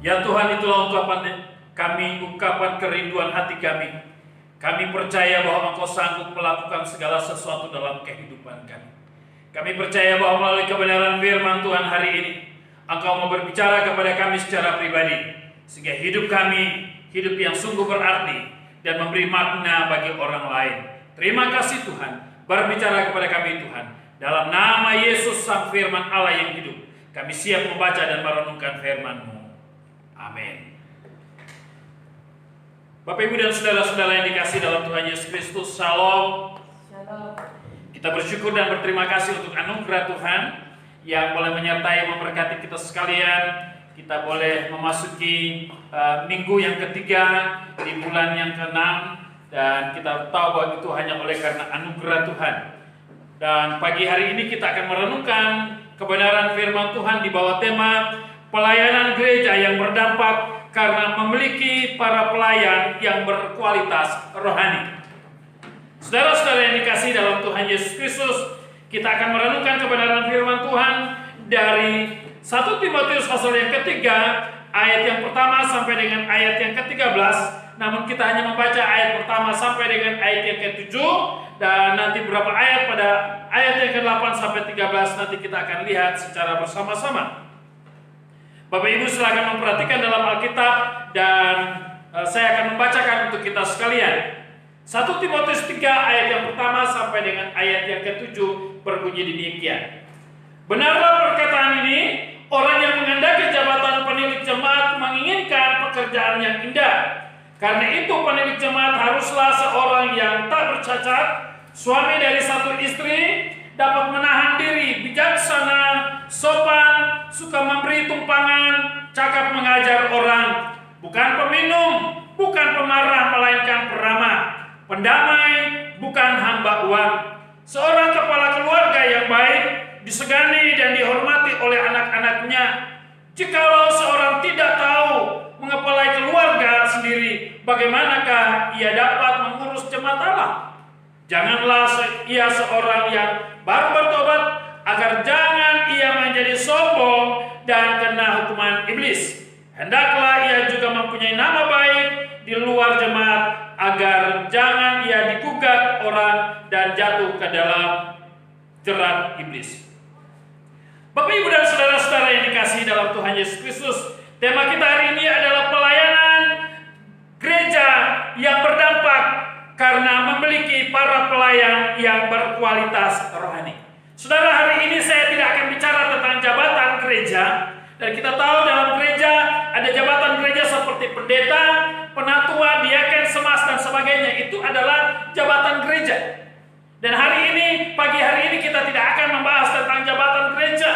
Ya Tuhan, itulah ungkapan kami, ungkapan kerinduan hati kami. Kami percaya bahwa Engkau sanggup melakukan segala sesuatu dalam kehidupan kami. Kami percaya bahwa melalui kebenaran firman Tuhan hari ini, Engkau mau berbicara kepada kami secara pribadi, sehingga hidup kami, hidup yang sungguh berarti dan memberi makna bagi orang lain. Terima kasih Tuhan, berbicara kepada kami Tuhan. Dalam nama Yesus Sang Firman Allah yang hidup, kami siap membaca dan merenungkan firman-Mu. Amin. Bapak, Ibu, dan saudara-saudara yang dikasihi dalam Tuhan Yesus Kristus, Shalom. Shalom. Kita bersyukur dan berterima kasih untuk anugerah Tuhan yang boleh menyertai memberkati kita sekalian. Kita boleh memasuki minggu yang ketiga di bulan yang ke-6, dan kita tahu bahwa itu hanya oleh karena anugerah Tuhan. Dan pagi hari ini kita akan merenungkan kebenaran firman Tuhan di bawah tema pelayanan gereja yang berdampak karena memiliki para pelayan yang berkualitas rohani. Saudara-saudara yang dikasihi dalam Tuhan Yesus Kristus, kita akan merenungkan kebenaran firman Tuhan dari 1 Timotius pasal yang ketiga, ayat yang pertama sampai dengan ayat yang ke-13. Namun kita hanya membaca ayat pertama sampai dengan ayat yang ke-7, dan nanti beberapa ayat pada ayat yang ke-8 sampai 13 nanti kita akan lihat secara bersama-sama. Bapak Ibu silakan memperhatikan dalam Alkitab, dan saya akan membacakan untuk kita sekalian. 1 Timotius 3 ayat yang pertama sampai dengan ayat yang ke-7 berbunyi demikian. Benarlah perkataan ini, orang yang menghendaki jabatan penilik jemaat menginginkan pekerjaan yang indah. Karena itu penilik jemaat haruslah seorang yang tak bercacat, suami dari satu istri, dapat menahan diri, bijaksana, sopan, suka memberi tumpangan, cakap mengajar orang, bukan peminum, bukan pemarah melainkan peramah, pendamai, bukan hamba uang, seorang kepala keluarga yang baik, disegani dan dihormati oleh anak-anaknya. Jikalau seorang tidak tahu mengepalai keluarga sendiri, bagaimanakah ia dapat mengurus jemaat Allah? Janganlah ia seorang yang baru bertobat, agar jangan ia menjadi sombong dan kena hukuman iblis. Hendaklah ia juga mempunyai nama baik di luar jemaat, agar jangan ia digugat orang dan jatuh ke dalam jerat iblis. Bapak, Ibu, dan saudara-saudara yang dikasihi dalam Tuhan Yesus Kristus, tema kita hari ini adalah pelayanan gereja yang berdampak karena memiliki para pelayan yang berkualitas rohani. Saudara, hari ini saya tidak akan bicara tentang jabatan gereja, dan kita tahu dalam gereja ada jabatan gereja seperti pendeta, penatua, diaken, semas, dan sebagainya. Itu adalah jabatan gereja. Dan hari ini, pagi hari ini kita tidak akan membahas tentang jabatan gereja,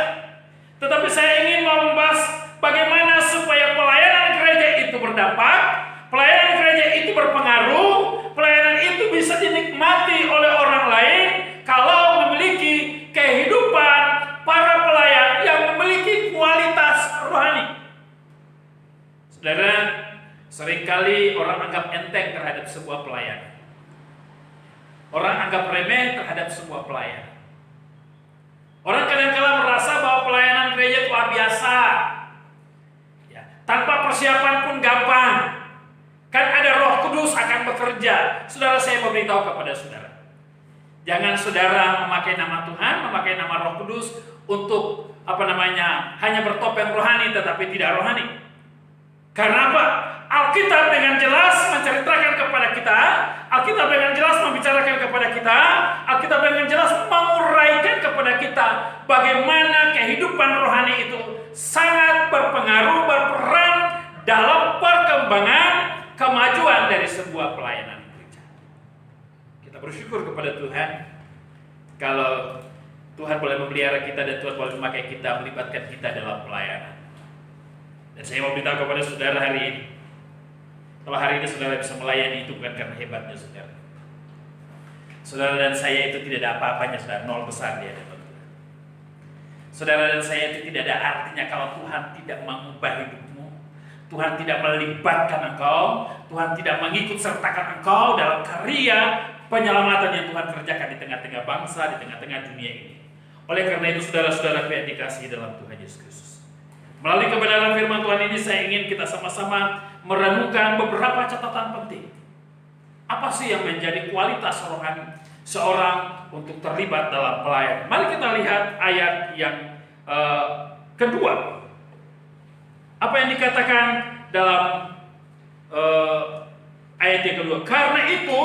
tetapi saya ingin membahas bagaimana supaya pelayanan gereja itu berdampak, pelayanan gereja itu berpengaruh, pelayanan itu bisa dinikmati oleh orang lain kalau memiliki kehidupan para pelayan yang memiliki kualitas rohani. Saudara, seringkali orang anggap enteng terhadap sebuah pelayanan. Orang anggap remeh terhadap sebuah pelayanan. Orang kadang-kala merasa bahwa pelayanan gereja itu biasa, ya, tanpa persiapan pun gampang. Kan ada Roh Kudus akan bekerja. Saudara, saya mau beritahu kepada saudara, jangan saudara memakai nama Tuhan, memakai nama Roh Kudus untuk hanya bertopeng rohani tetapi tidak rohani. Karena apa? Alkitab dengan jelas menceritakan kepada kita, Alkitab dengan jelas membicarakan kepada kita, Alkitab dengan jelas menguraikan kepada kita bagaimana kehidupan rohani itu sangat berpengaruh, berperan dalam perkembangan kemajuan dari sebuah pelayanan gereja. Kita bersyukur kepada Tuhan kalau Tuhan boleh memelihara kita dan Tuhan boleh memakai kita, melibatkan kita dalam pelayanan. Dan saya mau beritahu kepada saudara hari ini, kalau hari ini saudara bisa melayani itu bukan karena hebatnya saudara. Saudara dan saya itu tidak ada apa-apanya, saudara, nol besar di hadapan Tuhan. Saudara dan saya itu tidak ada artinya kalau Tuhan tidak mengubah hidupmu, Tuhan tidak melibatkan engkau, Tuhan tidak mengikut sertakan engkau dalam karya penyelamatan yang Tuhan kerjakan di tengah-tengah bangsa, di tengah-tengah dunia ini. Oleh karena itu saudara-saudara yang dikasihi dalam Tuhan Yesus Kristus, Melalui kebenaran firman Tuhan ini saya ingin kita sama-sama merenungkan beberapa catatan penting. Apa sih yang menjadi kualitas rohani seorang untuk terlibat dalam pelayanan? Mari kita lihat ayat yang kedua. Apa yang dikatakan dalam ayat yang kedua? Karena itu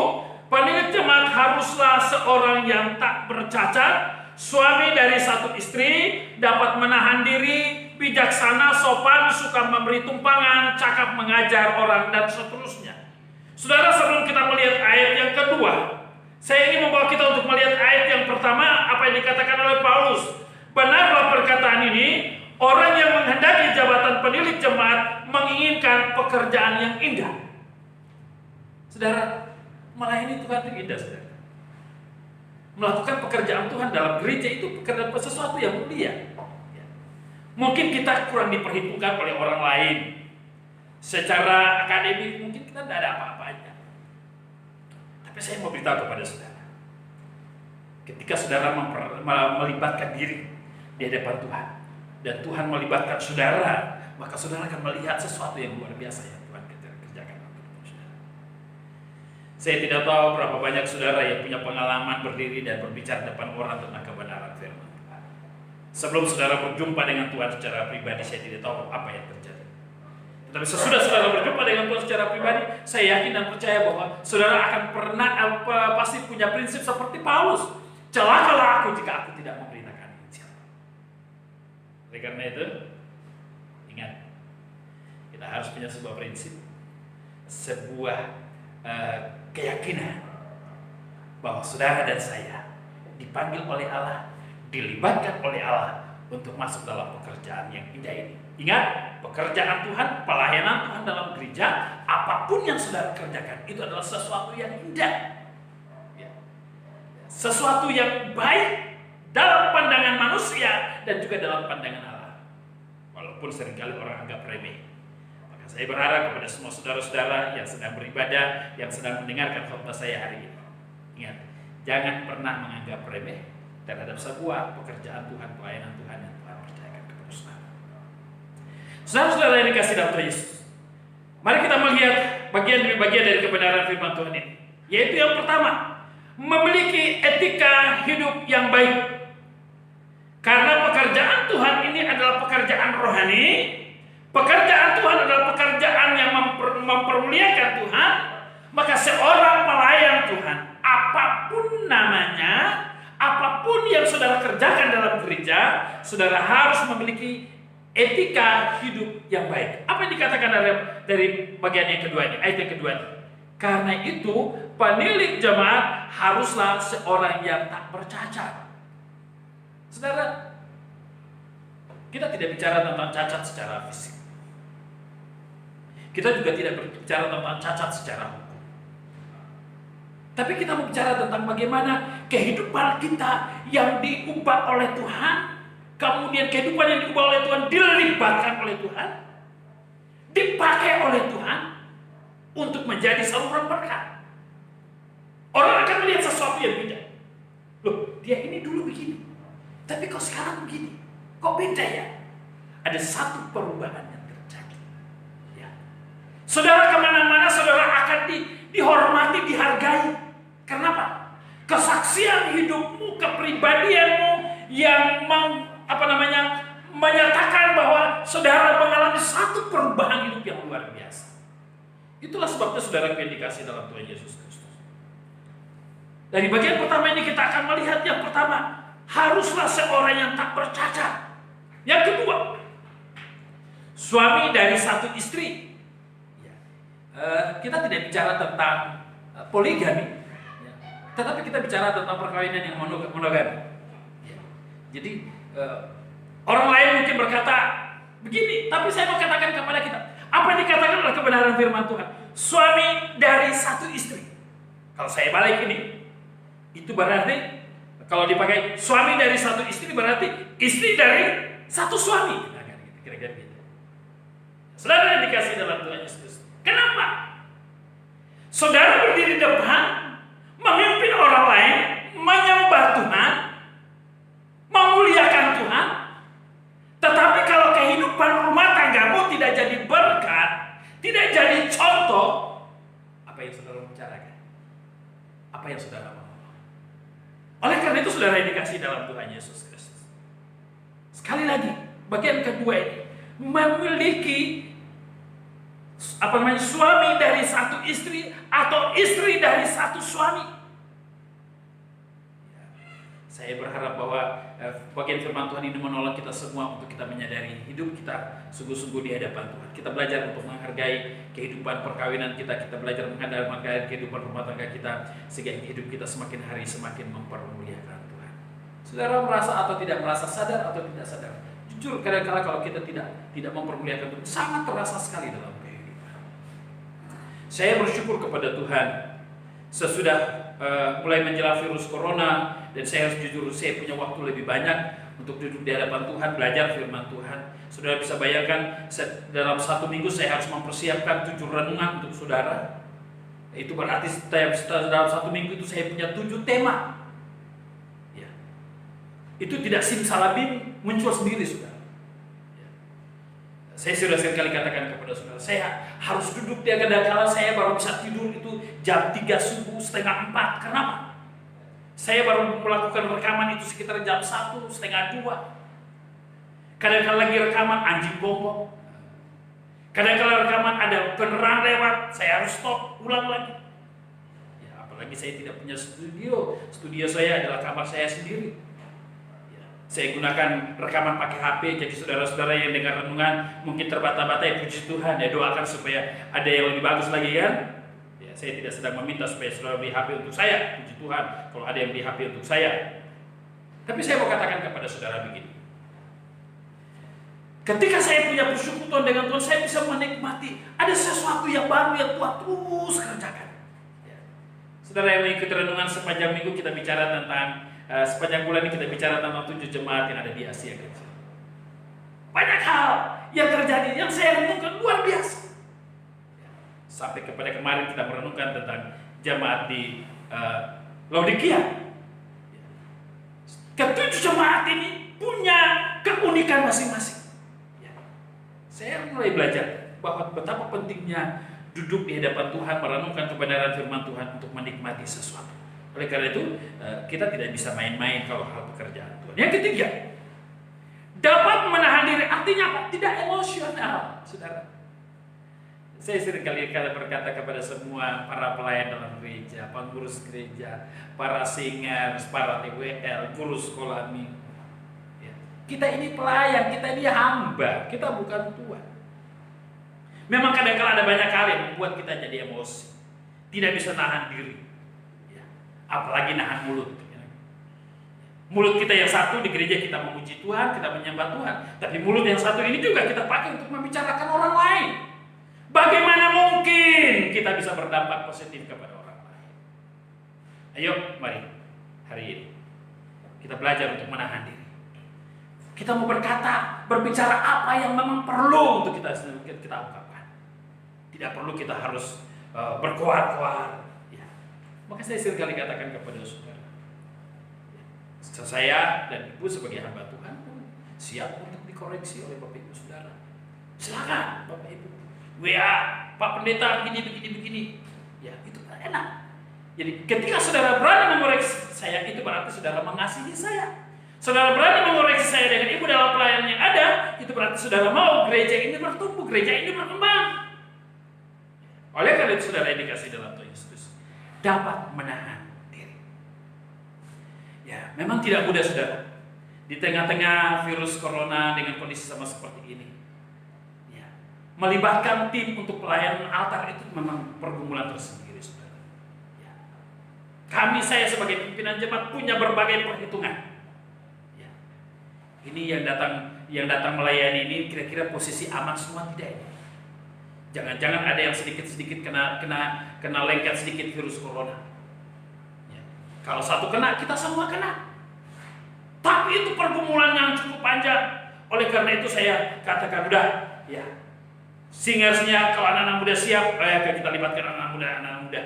penilik jemaat haruslah seorang yang tak bercacat, suami dari satu istri, dapat menahan diri, bijaksana, sopan, suka memberi tumpangan, cakap mengajar orang, dan seterusnya. Saudara, sebelum kita melihat ayat yang kedua, saya ingin membawa kita untuk melihat ayat yang pertama, apa yang dikatakan oleh Paulus. Benarlah perkataan ini, orang yang menghendaki jabatan penilik jemaat menginginkan pekerjaan yang indah. Saudara, melayani Tuhan itu indah, saudara. Melakukan pekerjaan Tuhan dalam gereja itu pekerjaan sesuatu yang mulia. Mungkin kita kurang diperhitungkan oleh orang lain. Secara akademik mungkin kita tidak ada apa-apanya. Tapi saya mau beritahu kepada saudara, ketika saudara melibatkan diri di hadapan Tuhan, dan Tuhan melibatkan saudara, maka saudara akan melihat sesuatu yang luar biasa yang Tuhan kerjakan untuk saudara. Saya tidak tahu berapa banyak saudara yang punya pengalaman berdiri dan berbicara depan orang tentang kebenaran firman Tuhan. Sebelum saudara berjumpa dengan Tuhan secara pribadi, saya tidak tahu apa yang terjadi. Tapi sesudah saudara berjumpa dengan Tuhan secara pribadi, saya yakin dan percaya bahwa saudara akan pasti punya prinsip seperti Paulus. Celakalah aku jika aku tidak memberitakan Injil. Oleh karena itu, ingat, kita harus punya sebuah prinsip, sebuah keyakinan bahwa saudara dan saya dipanggil oleh Allah, dilibatkan oleh Allah untuk masuk dalam pekerjaan yang indah ini. Ingat, pekerjaan Tuhan, pelayanan Tuhan dalam gereja, apapun yang saudara kerjakan, itu adalah sesuatu yang indah. Sesuatu yang baik dalam pandangan manusia dan juga dalam pandangan Allah. Walaupun seringkali orang anggap remeh. Maka saya berharap kepada semua saudara-saudara yang sedang beribadah, yang sedang mendengarkan khotbah saya hari ini. Ingat, jangan pernah menganggap remeh terhadap sebuah pekerjaan Tuhan, pelayanan Tuhan yang Tuhan percayakan kepada saudara. Saudara-saudara yang dikasih dalam Tuhan Yesus, mari kita melihat bagian demi bagian dari kebenaran firman Tuhan ini. Yaitu yang pertama, memiliki etika hidup yang baik. Karena pekerjaan Tuhan ini adalah pekerjaan rohani, pekerjaan Tuhan adalah pekerjaan yang mempermuliakan Tuhan, maka seorang pelayan Tuhan, apapun namanya, apapun yang saudara kerjakan dalam gereja, saudara harus memiliki etika hidup yang baik. Apa yang dikatakan dari bagian yang kedua ini, ayat yang kedua ini? Karena itu, penilik jemaat haruslah seorang yang tak bercacat. Saudara, kita tidak bicara tentang cacat secara fisik. Kita juga tidak berbicara tentang cacat secara hukum. Tapi kita bicara tentang bagaimana kehidupan kita yang diubah oleh Tuhan, kemudian kehidupan yang diubah oleh Tuhan dilibatkan oleh Tuhan, dipakai oleh Tuhan untuk menjadi saluran berkat. Orang akan melihat sesuatu yang beda. Loh, dia ini dulu begini, tapi kok sekarang begini? Kok beda ya? Ada satu perubahan yang terjadi. Ya. Saudara kemana-mana, saudara akan dihormati, dihargai. Kenapa? Kesaksian hidupmu, kepribadianmu yang menyatakan bahwa saudara mengalami satu perubahan hidup yang luar biasa. Itulah sebabnya saudara dikasih dalam Tuhan Yesus Kristus. Dari bagian pertama ini kita akan melihat yang pertama, haruslah seorang yang tak bercacat. Yang kedua, suami dari satu istri. Kita tidak bicara tentang poligami, tetapi kita bicara tentang perkawinan yang monogami. Jadi orang lain mungkin berkata begini, tapi saya mau katakan kepada kita, apa yang dikatakan adalah kebenaran firman Tuhan. Suami dari satu istri. Kalau saya balik ini, itu berarti kalau dipakai suami dari satu istri berarti istri dari satu suami. Kira-kira gitu. Saudara yang dikasih dalam Tuhan Yesus. Kenapa? Saudara berdiri depan, memimpin orang lain, menyembah Tuhan, memuliakan Tuhan. Tetapi kalau kehidupan apa yang saudara mau. Oleh karena itu saudara yang dikasih dalam Tuhan Yesus Kristus. Sekali lagi, bagian kedua ini memiliki suami dari satu istri atau istri dari satu suami. Saya berharap bahwa bagian firman Tuhan ini menolong kita semua untuk kita menyadari hidup kita sungguh-sungguh di hadapan Tuhan. Kita belajar untuk menghargai kehidupan perkawinan kita, kita belajar menghargai kehidupan rumah tangga kita, sehingga hidup kita semakin hari semakin mempermuliakan Tuhan. Saudara merasa atau tidak merasa, sadar atau tidak sadar, jujur kadang-kala kalau kita tidak mempermuliakan Tuhan, sangat terasa sekali dalam kehidupan. Saya bersyukur kepada Tuhan sesudah mulai menjelang virus corona, dan saya harus jujur, saya punya waktu lebih banyak untuk duduk di hadapan Tuhan, belajar firman Tuhan. Saudara bisa bayangkan, dalam 1 minggu saya harus mempersiapkan 7 renungan untuk saudara. Itu berarti dalam 1 minggu itu saya punya 7 tema. Ya. Itu tidak simsalabim muncul sendiri, saudara. Ya. Saya sudah sekali katakan kepada saudara, saya harus duduk di kadang-kala saya baru bisa tidur itu jam 3 subuh, setengah 4. Kenapa? Saya baru melakukan rekaman itu sekitar jam 1, setengah 2. Kadang-kadang lagi rekaman anjing gonggong. Kadang-kadang rekaman ada penerangan lewat, saya harus stop, ulang lagi. Ya, apalagi saya tidak punya studio. Studio saya adalah kamar saya sendiri. Ya, saya gunakan rekaman pakai HP, jadi saudara-saudara yang dengar renungan mungkin terbata-bata, ya puji Tuhan, ya doakan supaya ada yang lebih bagus lagi kan. Saya tidak sedang meminta supaya saudara beli HP untuk saya, puji Tuhan kalau ada yang beli HP untuk saya. Tapi saya mau katakan kepada saudara begini. Ketika saya punya persekutuan dengan Tuhan, saya bisa menikmati ada sesuatu yang baru yang Tuhan terus kerjakan. Ya. Saudara yang mengikuti renungan sepanjang minggu kita bicara tentang, sepanjang bulan ini kita bicara tentang 7 jemaat yang ada di Asia Kecil. Banyak hal yang terjadi yang saya renungkan luar biasa. Sampai kepada kemarin kita merenungkan tentang jemaat di Laodikia. Ketujuh jemaat ini punya keunikan masing-masing. Ya. Saya mulai belajar bahwa betapa pentingnya duduk di hadapan Tuhan, merenungkan kebenaran firman Tuhan untuk menikmati sesuatu. Oleh karena itu, kita tidak bisa main-main kalau hal pekerjaan Tuhan. Yang ketiga, dapat menahan diri. Artinya apa? Tidak emosional, saudara. Saya sering kali berkata kepada semua para pelayan dalam gereja, pengurus gereja, para singers, para TWL, guru sekolah minggu. Ya. Kita ini pelayan, kita ini hamba, kita bukan Tuhan. Memang kadang-kadang ada banyak hal yang membuat kita jadi emosi, tidak bisa nahan diri, ya. Apalagi nahan mulut. Mulut kita yang satu di gereja kita memuji Tuhan, kita menyembah Tuhan, tapi mulut yang satu ini juga kita pakai untuk membicarakan orang lain. Bagaimana mungkin kita bisa berdampak positif kepada orang lain? Ayo, mari hari ini kita belajar untuk menahan diri. Kita mau berkata, berbicara apa yang memang perlu untuk kita ungkapkan. Tidak perlu kita harus berkuar-kuar. Ya. Maka saya sering kali katakan kepada saudara, saya dan ibu sebagai hamba Tuhan siap untuk dikoreksi oleh Bapak Ibu saudara. Silakan Bapak Ibu. Pak Pendeta begini. Ya, itu enak. Jadi ketika saudara berani mengoreksi saya, itu berarti saudara mengasihi saya. Saudara berani mengoreksi saya dengan ibu dalam pelayanan yang ada, itu berarti saudara mau gereja ini bertumbuh, gereja ini berkembang. Oleh karena itu saudara yang dikasih dalam Tuhan Yesus dapat menahan diri. Ya, memang tidak mudah saudara. Di tengah-tengah virus corona dengan kondisi sama seperti ini. Melibatkan tim untuk pelayanan altar itu memang pergumulan tersendiri, saudara. Ya. Saya sebagai pimpinan jemaat punya berbagai perhitungan. Ya. Ini yang datang melayani ini kira-kira posisi aman semua tidak ini? Jangan-jangan ada yang sedikit-sedikit kena lengket sedikit virus corona. Ya. Kalau satu kena, kita semua kena. Tapi itu pergumulan yang cukup panjang. Oleh karena itu saya katakan udah, ya. Singersnya kalau anak-anak muda siap, kita libatkan anak-anak muda.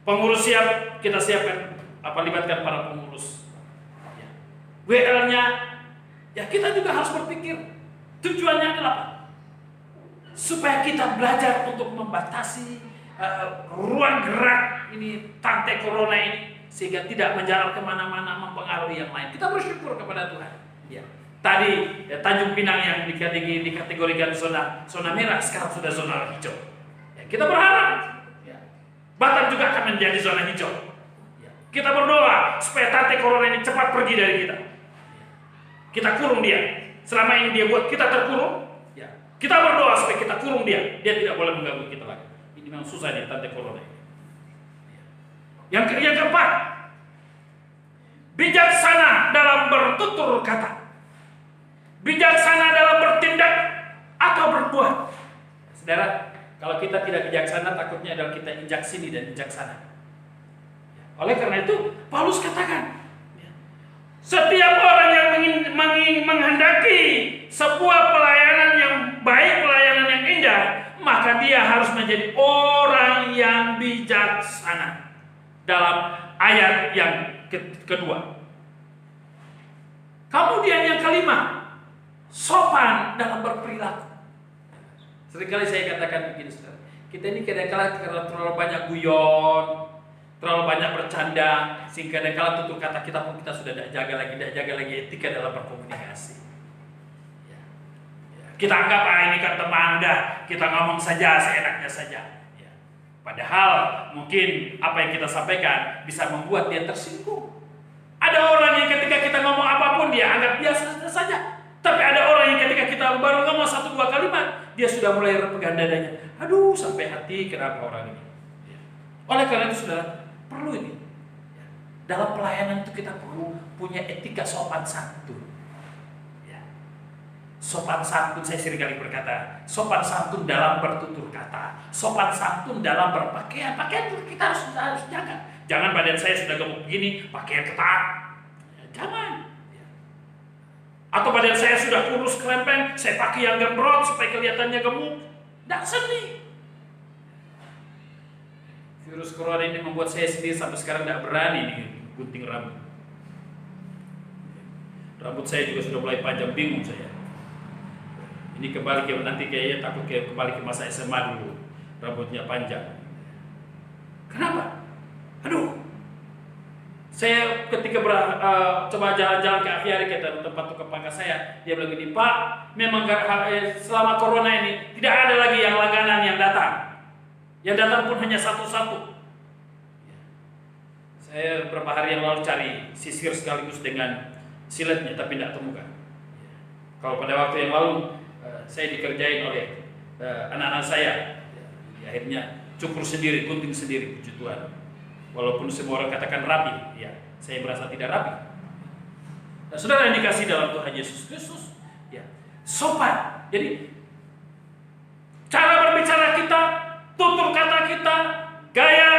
Pengurus siap, kita siapkan libatkan para pengurus. Ya. WL-nya, ya kita juga harus berpikir tujuannya adalah apa? Supaya kita belajar untuk membatasi ruang gerak ini tante corona ini, sehingga tidak menjalar kemana-mana mempengaruhi yang lain. Kita bersyukur kepada Tuhan. Ya. Tadi Tanjung Pinang yang dikategorikan zona merah, sekarang sudah zona hijau. Ya, kita berharap Batam juga akan menjadi zona hijau. Kita berdoa supaya tante corona ini cepat pergi dari kita. Kita kurung dia. Selama ini dia buat kita terkurung. Kita berdoa supaya kita kurung dia. Dia tidak boleh mengganggu kita lagi. Ini memang susah nih tante corona ini. Yang keempat, bijaksana dalam bertutur kata. Bijaksana dalam bertindak atau berbuat. Saudara, kalau kita tidak bijaksana, takutnya adalah kita injak sini dan injak sana. Oleh karena itu, Paulus katakan, setiap orang yang menghendaki sebuah pelayanan yang baik, pelayanan yang indah, maka dia harus menjadi orang yang bijaksana. Dalam ayat yang kedua. Kemudian yang kelima, sopan dalam berperilaku. Seringkali saya katakan begini, saudara. Kita ini kadang-kala karena terlalu banyak guyon, terlalu banyak bercanda, sehingga kadang-kala tutur kata kita pun kita sudah tidak jaga lagi etika dalam berkomunikasi. Kita anggap ini kan teman, dah kita ngomong saja seenaknya saja. Padahal mungkin apa yang kita sampaikan bisa membuat dia tersinggung. Ada orang yang ketika kita ngomong apapun dia anggap biasa saja. Tapi ada orang yang ketika kita baru ngomong 1-2 kalimat, dia sudah mulai repegan dadanya. Aduh, sampai hati kenapa orang ini. Oleh karena itu saudara, perlu ini. Dalam pelayanan itu kita perlu punya etika sopan santun. Sopan santun, saya seringkali berkata, sopan santun dalam bertutur kata, sopan santun dalam berpakaian. Pakaian itu kita harus jaga. Jangan badan saya sudah gemuk begini, pakaian ketat. Jangan. Atau badan saya sudah kurus kelempeng, saya pakai yang gembrot supaya kelihatannya gemuk. Tidak seni. Virus corona ini membuat saya sendiri sampai sekarang tidak berani nih gunting rambut. Rambut saya juga sudah mulai panjang, bingung saya. Ini kembali ke nanti kayaknya takut kembali ke masa SMA dulu, rambutnya panjang. Kenapa? Aduh, saya ketika coba jalan-jalan ke Aviari ke tempat tukang pangkas saya, dia bilang gini, Pak, memang selama corona ini tidak ada lagi yang langganan yang datang. Yang datang pun hanya satu-satu. Saya beberapa hari yang lalu cari sisir sekaligus dengan siletnya, tapi tidak temukan. Kalau pada waktu yang lalu saya dikerjain oleh anak-anak saya, akhirnya cukur sendiri, gunting sendiri, puji Tuhan. Walaupun semua orang katakan rapi, ya saya merasa tidak rapi. Nah, saudara yang dikasih dalam Tuhan Yesus Kristus, ya sopan. Jadi cara berbicara kita, tutur kata kita, gaya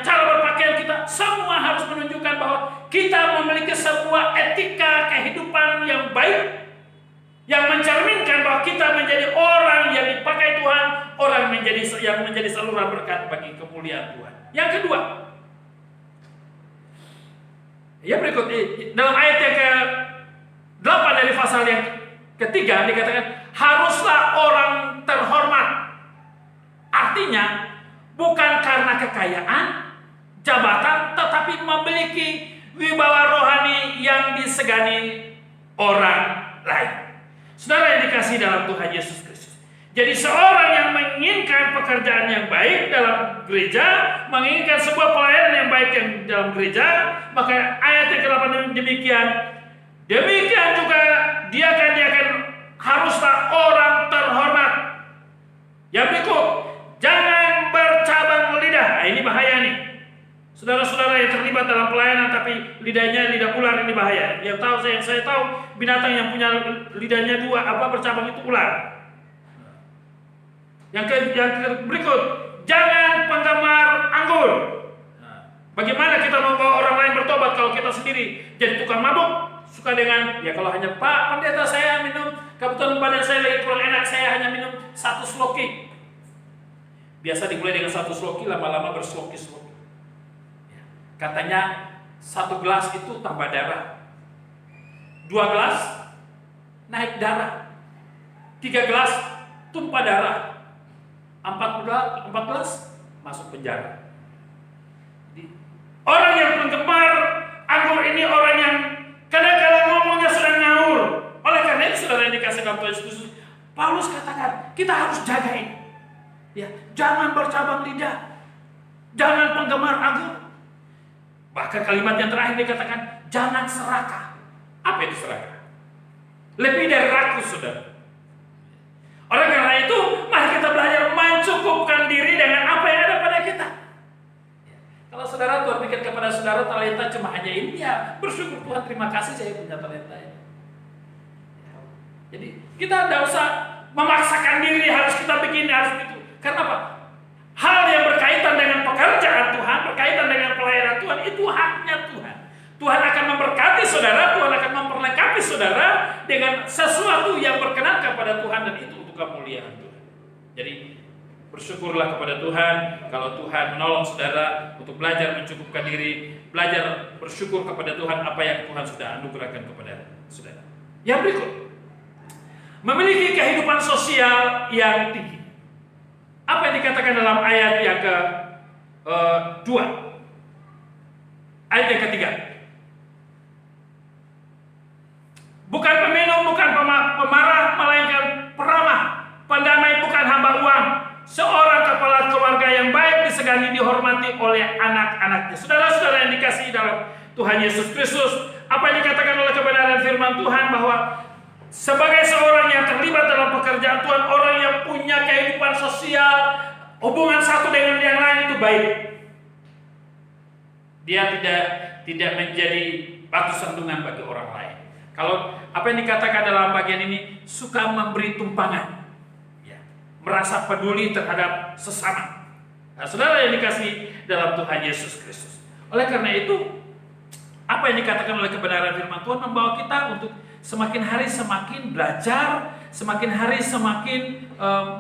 cara berpakaian kita, semua harus menunjukkan bahwa kita memiliki sebuah etika kehidupan yang baik, yang mencerminkan bahwa kita menjadi orang yang dipakai Tuhan, orang yang menjadi saluran berkat bagi kemuliaan Tuhan. Yang kedua, berikut dalam ayat yang ke-8 dari pasal yang ketiga dikatakan haruslah orang terhormat. Artinya bukan karena kekayaan, jabatan, tetapi memiliki wibawa rohani yang disegani orang lain. Saudara yang dikasihi dalam Tuhan Yesus Kristus. Jadi seorang yang menginginkan pekerjaan yang baik dalam gereja, menginginkan sebuah pelayanan yang baik yang dalam gereja, maka ayat yang ke-8 demikian. Demikian juga dia akan haruslah orang terhormat. Yang berikut, jangan bercabang lidah. Nah, ini bahaya nih. Saudara-saudara yang terlibat dalam pelayanan tapi lidahnya lidah ular, ini bahaya. Yang saya tahu binatang yang punya lidahnya dua bercabang itu ular. Yang berikut, jangan penggemar anggur. Bagaimana kita membawa orang lain bertobat kalau kita sendiri jadi tukang mabuk? Suka dengan, kalau hanya Pak Pendeta saya minum, kebetulan badan saya lagi kurang enak, saya hanya minum 1 sloki. Biasa dimulai dengan 1 sloki, lama-lama bersloki-sloki. Katanya 1 gelas itu tambah darah, 2 gelas naik darah, 3 gelas tumpah darah, 4 gelas masuk penjara. Jadi, orang yang penggemar anggur ini orang yang kadang-kadang ngomongnya sudah ngawur. Oleh karena itu saudara yang dikasih dalam Tuhan Yesus, Paulus katakan kita harus jaga ini. Ya, jangan bercabang lidah, jangan penggemar anggur. Bahkan kalimat yang terakhir dikatakan jangan serakah. Apa itu serakah? Lebih dari rakus, saudara. Oleh karena itu, mari kita belajar mencukupkan diri dengan apa yang ada pada kita. Kalau saudara Tuhan berikan kepada saudara talenta cuma hanya ini, ya bersyukur Tuhan, terima kasih saya punya talenta ini. Jadi kita tidak usah memaksakan diri harus kita bikin harus itu. Karena apa? Hal yang berkaitan dengan pekerjaan Tuhan, berkaitan dengan pelayanan Tuhan, itu haknya Tuhan. Tuhan akan memberkati saudara, Tuhan akan memperlengkapi saudara dengan sesuatu yang berkenan kepada Tuhan, dan itu untuk kemuliaan Tuhan. Jadi bersyukurlah kepada Tuhan kalau Tuhan menolong saudara untuk belajar mencukupkan diri, belajar bersyukur kepada Tuhan apa yang Tuhan sudah anugerahkan kepada saudara. Yang berikut, memiliki kehidupan sosial yang tinggi. Apa yang dikatakan dalam ayat yang ke-2? Ayat yang ketiga. Bukan peminum, bukan pemarah, melainkan peramah, pendamai, bukan hamba uang. Seorang kepala keluarga yang baik, disegani, dihormati oleh anak-anaknya. Saudara-saudara yang dikasihi dalam Tuhan Yesus Kristus, apa yang dikatakan oleh kebenaran firman Tuhan bahwa sebagai seorang yang terlibat dalam pekerjaan Tuhan, orang yang punya kehidupan sosial, hubungan satu dengan yang lain itu baik. Dia tidak menjadi batu sandungan bagi orang lain. Kalau apa yang dikatakan dalam bagian ini, suka memberi tumpangan, ya, merasa peduli terhadap sesama. Nah, saudara yang dikasihi dalam Tuhan Yesus Kristus. Oleh karena itu, apa yang dikatakan oleh kebenaran firman Tuhan membawa kita untuk semakin hari semakin belajar, semakin hari semakin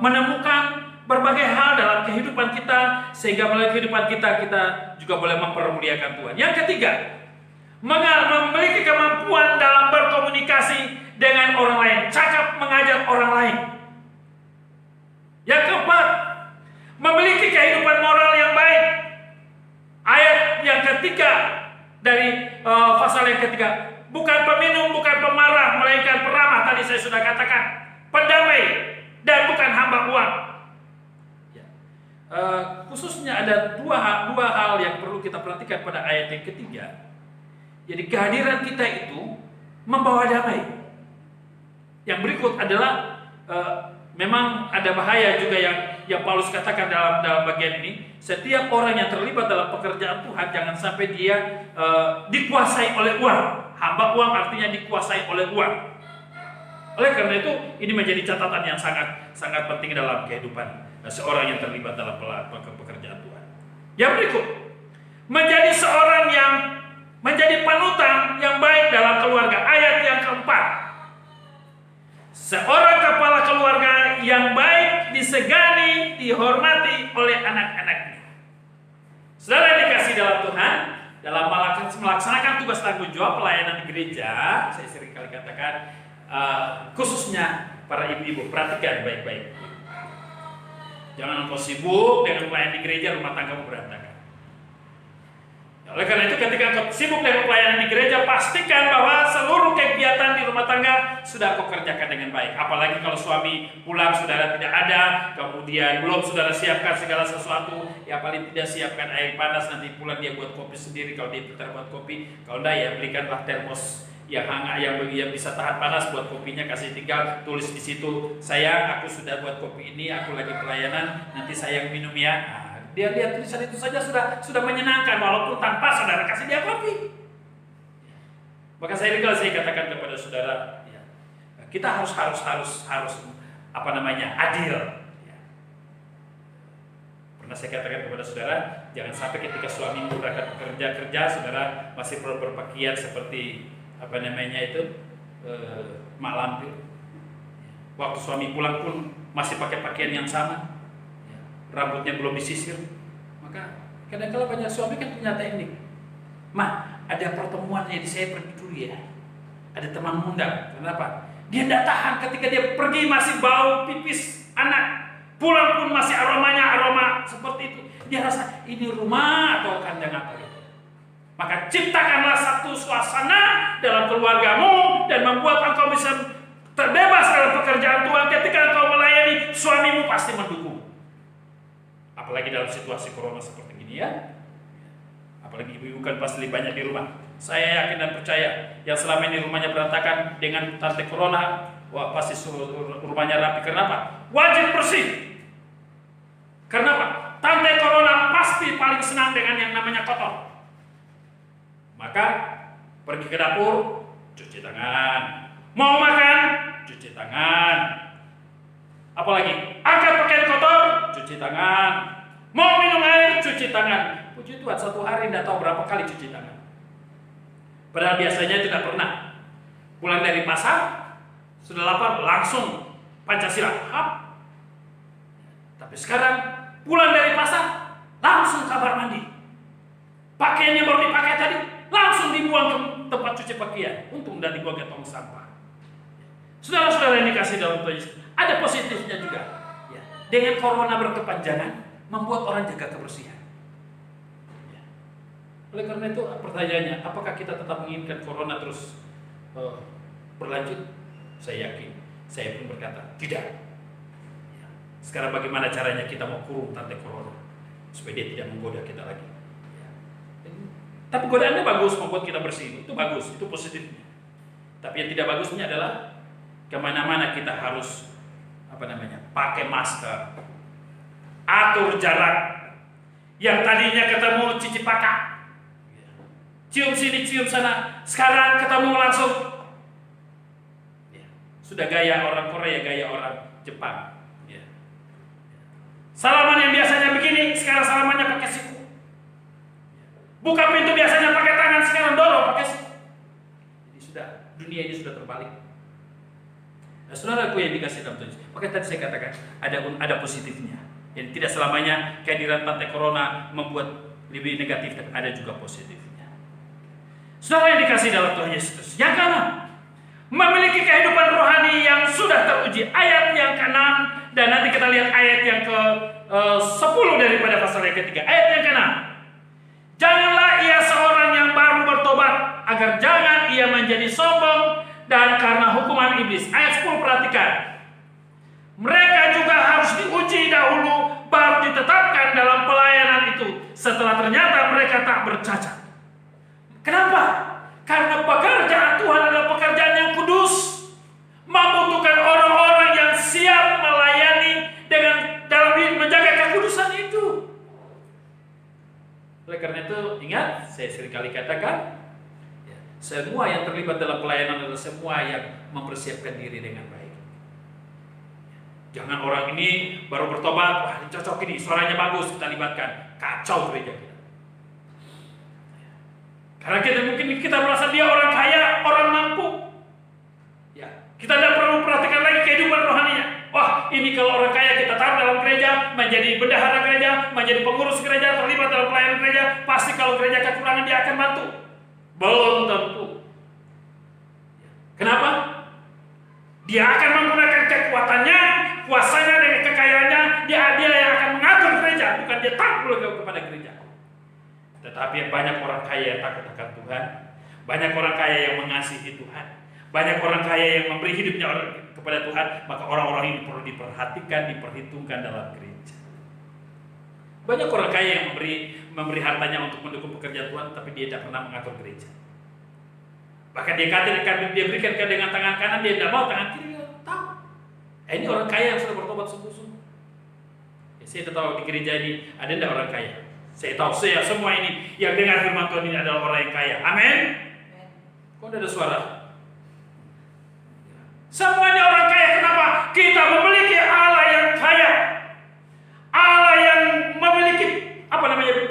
menemukan berbagai hal dalam kehidupan kita, sehingga melalui kehidupan kita juga boleh mempermuliakan Tuhan. Yang ketiga, memiliki kemampuan dalam berkomunikasi dengan orang lain, cakap mengajar orang lain. Yang keempat, memiliki kehidupan moral yang baik. Ayat yang ketiga dari pasal yang ketiga, bukan peminum, bukan pemarah, melainkan peramah. Tadi saya sudah katakan, pendamai, dan bukan hamba uang. Ya. Khususnya ada dua hal yang perlu kita perhatikan pada ayat yang ketiga. Jadi kehadiran kita itu membawa damai. Yang berikut adalah memang ada bahaya juga yang Paulus katakan dalam bagian ini. Setiap orang yang terlibat dalam pekerjaan Tuhan, jangan sampai dia dikuasai oleh uang. Hamba uang artinya dikuasai oleh uang. Oleh karena itu, ini menjadi catatan yang sangat penting dalam kehidupan seorang yang terlibat dalam pekerjaan Tuhan. Yang berikut, menjadi panutan yang baik dalam keluarga. Ayat yang keempat, seorang kepala keluarga yang baik disegani, dihormati oleh anak-anaknya. Saudara yang dikasih dalam Tuhan, dalam melaksanakan tugas tanggung jawab pelayanan di gereja, saya sering kali katakan, khususnya para ibu-ibu, perhatikan baik-baik. Jangan engkau sibuk dengan pelayanan di gereja, rumah tanggamu berantakan. Oleh karena itu, ketika engkau sibuk dengan pelayanan di gereja, pastikan bahwa seluruh kegiatan di rumah tangga sudah kau kerjakan dengan baik. Apalagi kalau suami pulang, saudara tidak ada, kemudian belum saudara siapkan segala sesuatu, ya paling tidak siapkan air panas, nanti pulang dia buat kopi sendiri kalau dia pintar buat kopi. Kalau enggak, ya belikanlah termos yang hangat, yang bisa tahan panas buat kopinya, kasih tinggal tulis di situ, sayang aku sudah buat kopi ini, aku lagi pelayanan, nanti sayang minum ya. Nah, dia lihat tulisan itu saja sudah menyenangkan, walaupun tanpa saudara kasih dia kopi. Maka saya katakan kepada saudara, ya, kita harus adil. Ya. Pernah saya katakan kepada saudara, jangan sampai ketika suami berangkat kerja, saudara masih perlu berpakaian seperti mak lampir. Waktu suami pulang pun masih pakai pakaian yang sama, rambutnya belum disisir. Maka kadang-kadang banyak suami kan punya teknik. Mah, ada pertemuan, jadi saya pergi dulu ya. Ada teman undang. Kenapa? Dia tidak tahan ketika dia pergi masih bau pipis anak. Pulang pun masih aroma seperti itu. Dia rasa ini rumah atau kandang apa itu. Maka ciptakanlah satu suasana dalam keluargamu dan membuat engkau bisa terbebas dalam pekerjaan Tuhan. Ketika engkau melayani, suamimu pasti mendukung. Apalagi dalam situasi corona seperti ini ya. Apalagi ibu-ibu kan pasti lebih banyak di rumah. Saya yakin dan percaya yang selama ini rumahnya berantakan dengan tante corona, wah pasti rumahnya rapi. Kenapa? Wajib bersih. Kenapa? Tante corona pasti paling senang dengan yang namanya kotor. Maka pergi ke dapur, cuci tangan. Mau makan, cuci tangan. Apalagi angkat pakaian kotor, cuci tangan. Mau minum air, cuci tangan. Puji Tuhan, satu hari tidak tahu berapa kali cuci tangan. Padahal biasanya tidak pernah. Pulang dari pasar, sudah lapar, langsung Pancasila. Hap. Tapi sekarang pulang dari pasar, langsung kamar mandi. Pakaiannya baru dipakai tadi, langsung dibuang ke tempat cuci pakaian. Untung tidak dibuang ke tong sampah. Saudara-saudara yang dikasih dalam Tuhan Yesus, ada positifnya juga. Ya. Dengan corona berkepanjangan, membuat orang jaga kebersihan. Ya. Oleh karena itu pertanyaannya, apakah kita tetap menginginkan corona terus berlanjut? Saya yakin, saya pun berkata, tidak. Sekarang bagaimana caranya kita mau kurung tante corona supaya dia tidak menggoda kita lagi. Ya. Tapi godaannya bagus, membuat kita bersih. Itu bagus, itu positifnya. Tapi yang tidak bagusnya adalah kemana-mana kita harus pakai masker, atur jarak. Yang tadinya ketemu cici pakak, cium sini cium sana, sekarang ketemu langsung. Ya. Sudah gaya orang Korea, gaya orang Jepang. Salaman yang biasanya begini, sekarang salamannya pakai siku. Buka pintu biasanya pakai tangan, sekarang dorong pakai siku. Jadi sudah, dunia ini sudah terbalik. Nah, saudaraku yang dikasih dalam Tuhan, makanya tadi saya katakan ada positifnya. Jadi tidak selamanya kehadiran tante corona membuat lebih negatif, dan ada juga positifnya. Saudara yang dikasih dalam Tuhan Yesus, yang keenam, memiliki kehidupan rohani yang sudah teruji. Ayat yang ke-6 dan nanti kita lihat ayat yang ke-10 daripada pasal yang ketiga. Ayat yang ke-6. Janganlah ia seorang yang baru bertobat, agar jangan ia menjadi sombong dan karena hukuman iblis. Ayat 10 perhatikan. Mereka juga harus diuji dahulu, baru ditetapkan dalam pelayanan itu, setelah ternyata mereka tak bercacat. Kenapa? Karena pekerjaan Tuhan adalah pekerjaan yang kudus, membutuhkan orang-orang yang siap melayani dengan dalam menjaga kekudusan itu. Oleh karena itu, ingat, saya seringkali katakan, semua yang terlibat dalam pelayanan adalah semua yang mempersiapkan diri dengan baik. Jangan orang ini baru bertobat, wah ini cocok ini, suaranya bagus, kita libatkan, kacau gereja kita. Karena kita merasa dia orang kaya, orang mampu. Ya, kita tidak perlu perhatikan lagi kehidupan rohaninya. Wah, ini kalau orang kaya kita taruh dalam gereja, menjadi bendahara gereja, menjadi pengurus gereja, terlibat dalam pelayanan gereja, pasti kalau gereja kekurangan dia akan bantu. Belum tentu. Kenapa? Dia akan menggunakan kekuatannya, kuasanya dengan kekayaannya, dia yang akan mengatur gereja, bukan dia takluk kepada gereja. Tetapi banyak orang kaya yang takut akan Tuhan, banyak orang kaya yang mengasihi Tuhan, banyak orang kaya yang memberi hidupnya kepada Tuhan, maka orang-orang ini perlu diperhatikan, diperhitungkan dalam gereja. Banyak orang kaya yang memberi hartanya untuk mendukung pekerjaan Tuhan, tapi dia tidak pernah mengatur gereja. Bahkan dia berikan dengan tangan kanan, dia tidak mau tangan kiri, tahu. Ini orang kaya yang sudah bertobat sungguh-sungguh. Saya tahu di gereja ini ada tidak orang kaya. Saya tahu semua ini yang dengar firman Tuhan ini adalah orang yang kaya. Amin. Kok ada suara? Semuanya orang kaya. Kenapa? Kita memiliki Allah yang kaya, Allah yang memiliki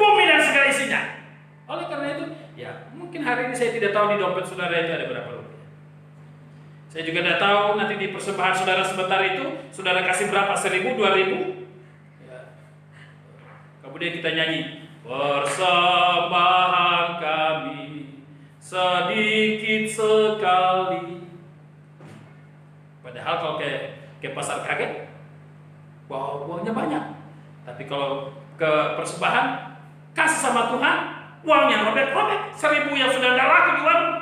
bumi dan segala isinya. Oleh karena itu, ya mungkin hari ini saya tidak tahu di dompet saudara itu ada berapa rupiah. Saya juga tidak tahu nanti di persembahan saudara sebentar itu saudara kasih berapa, 1.000, 2.000. Kemudian kita nyanyi, persembahan kami sedikit sekali. Padahal kalau ke pasar kaget, Wow, uangnya banyak. Tapi kalau ke persembahan, kasih sama Tuhan, uangnya robek-robek, 1.000 yang sudah tidak laku di warung.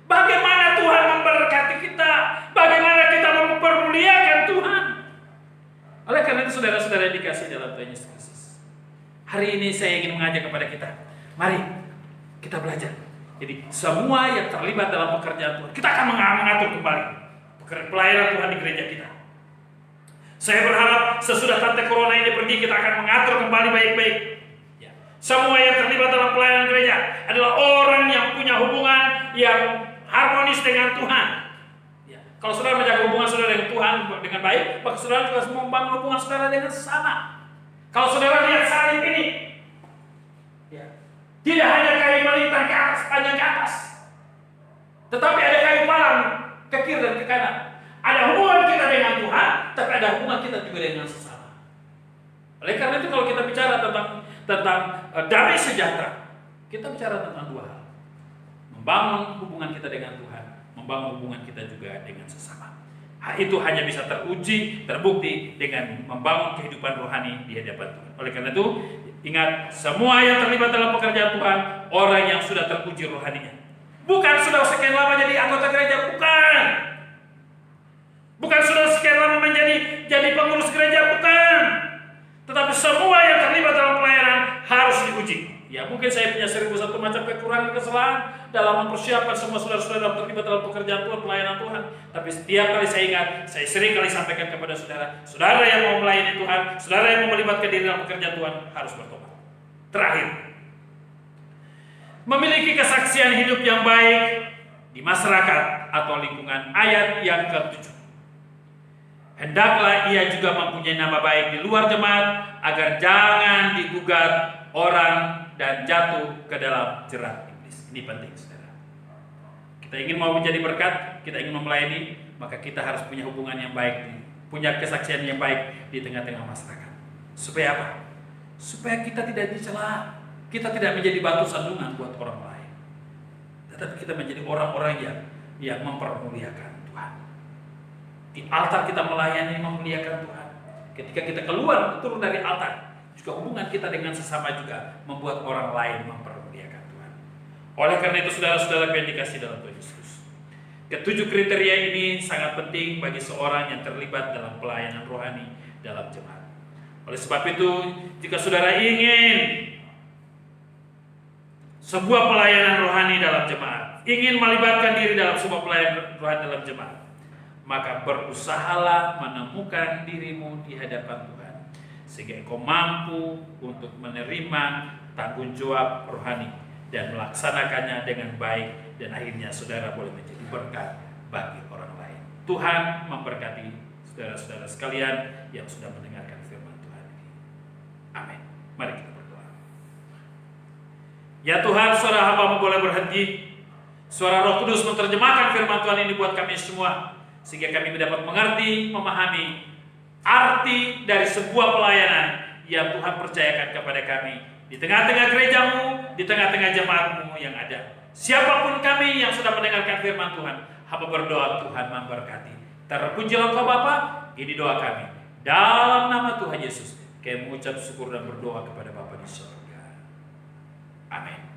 Bagaimana Tuhan memberkati kita? Bagaimana kita mempermuliakan Tuhan? Oleh karena itu saudara-saudara yang dikasih dalam Tuhan Yesus Kristus, hari ini saya ingin mengajak kepada kita, mari kita belajar. Jadi semua yang terlibat dalam pekerjaan Tuhan, kita akan mengatur kembali pelayanan Tuhan di gereja kita. Saya berharap sesudah tante corona ini pergi, kita akan mengatur kembali baik-baik. Ya. Semua yang terlibat dalam pelayanan gereja adalah orang yang punya hubungan yang harmonis dengan Tuhan. Ya. Kalau saudara menjaga hubungan saudara dengan Tuhan dengan baik, maka saudara juga membangun hubungan saudara dengan sesama. Kalau saudara lihat salib ini, ya, tidak hanya kayu melintang ke atas, panjang ke atas, tetapi ada kayu palang ke kiri dan ke kanan. Ada hubungan kita dengan Tuhan, tapi ada hubungan kita juga dengan sesama. Oleh karena itu kalau kita bicara tentang damai sejahtera, kita bicara tentang dua hal. Membangun hubungan kita dengan Tuhan, membangun hubungan kita juga dengan sesama. Itu hanya bisa teruji, terbukti dengan membangun kehidupan rohani di hadapan Tuhan. Oleh karena itu, ingat, semua yang terlibat dalam pekerjaan Tuhan, orang yang sudah teruji rohaninya. Bukan sudah sekian lama jadi anggota gereja, bukan. Bukan sudah sekian lama jadi pengurus gereja, bukan. Tetapi semua yang terlibat dalam pelayanan harus diuji. Ya, mungkin saya punya 1.001 macam kekurangan, kesalahan dalam mempersiapkan semua saudara-saudara dalam terlibat dalam pekerjaan Tuhan, pelayanan Tuhan. Tapi setiap kali saya ingat, saya sering kali sampaikan kepada saudara, saudara yang mau melayani Tuhan, saudara yang mau melibatkan diri dalam pekerjaan Tuhan, harus bertobat. Terakhir, memiliki kesaksian hidup yang baik di masyarakat atau lingkungan. Ayat yang ke-7. Hendaklah ia juga mempunyai nama baik di luar jemaat, agar jangan digugat orang dan jatuh ke dalam jerat iblis. Ini penting, saudara. Kita ingin mau menjadi berkat, kita ingin melayani, maka kita harus punya hubungan yang baik, punya kesaksian yang baik di tengah-tengah masyarakat. Supaya apa? Supaya kita tidak dicela, kita tidak menjadi batu sandungan buat orang lain, tetapi kita menjadi orang-orang yang mempermuliakan Tuhan. Di altar kita melayani, memuliakan Tuhan. Ketika kita keluar, turun dari altar, juga hubungan kita dengan sesama juga membuat orang lain mempermuliakan Tuhan. Oleh karena itu saudara-saudara yang dikasih dalam Tuhan Yesus, ke-7 kriteria ini sangat penting bagi seorang yang terlibat dalam pelayanan rohani dalam jemaat. Oleh sebab itu, jika saudara ingin sebuah pelayanan rohani dalam jemaat, ingin melibatkan diri dalam sebuah pelayanan rohani dalam jemaat, maka berusahalah menemukan dirimu di hadapan Tuhan, sehingga engkau mampu untuk menerima tanggung jawab rohani dan melaksanakannya dengan baik, dan akhirnya saudara boleh menjadi berkat bagi orang lain. Tuhan memberkati saudara-saudara sekalian yang sudah mendengarkan firman Tuhan ini. Amin. Mari kita berdoa. Ya Tuhan, suara hamba boleh berhenti. Suara Roh Kudus menerjemahkan firman Tuhan ini buat kami semua, sehingga kami dapat mengerti, memahami arti dari sebuah pelayanan yang Tuhan percayakan kepada kami di tengah-tengah gerejamu, di tengah-tengah jemaatmu yang ada. Siapapun kami yang sudah mendengarkan firman Tuhan, hamba berdoa Tuhan memberkati. Terpujilah Engkau Bapa, ini doa kami. Dalam nama Tuhan Yesus, kami mengucap syukur dan berdoa kepada Bapa di surga. Amin.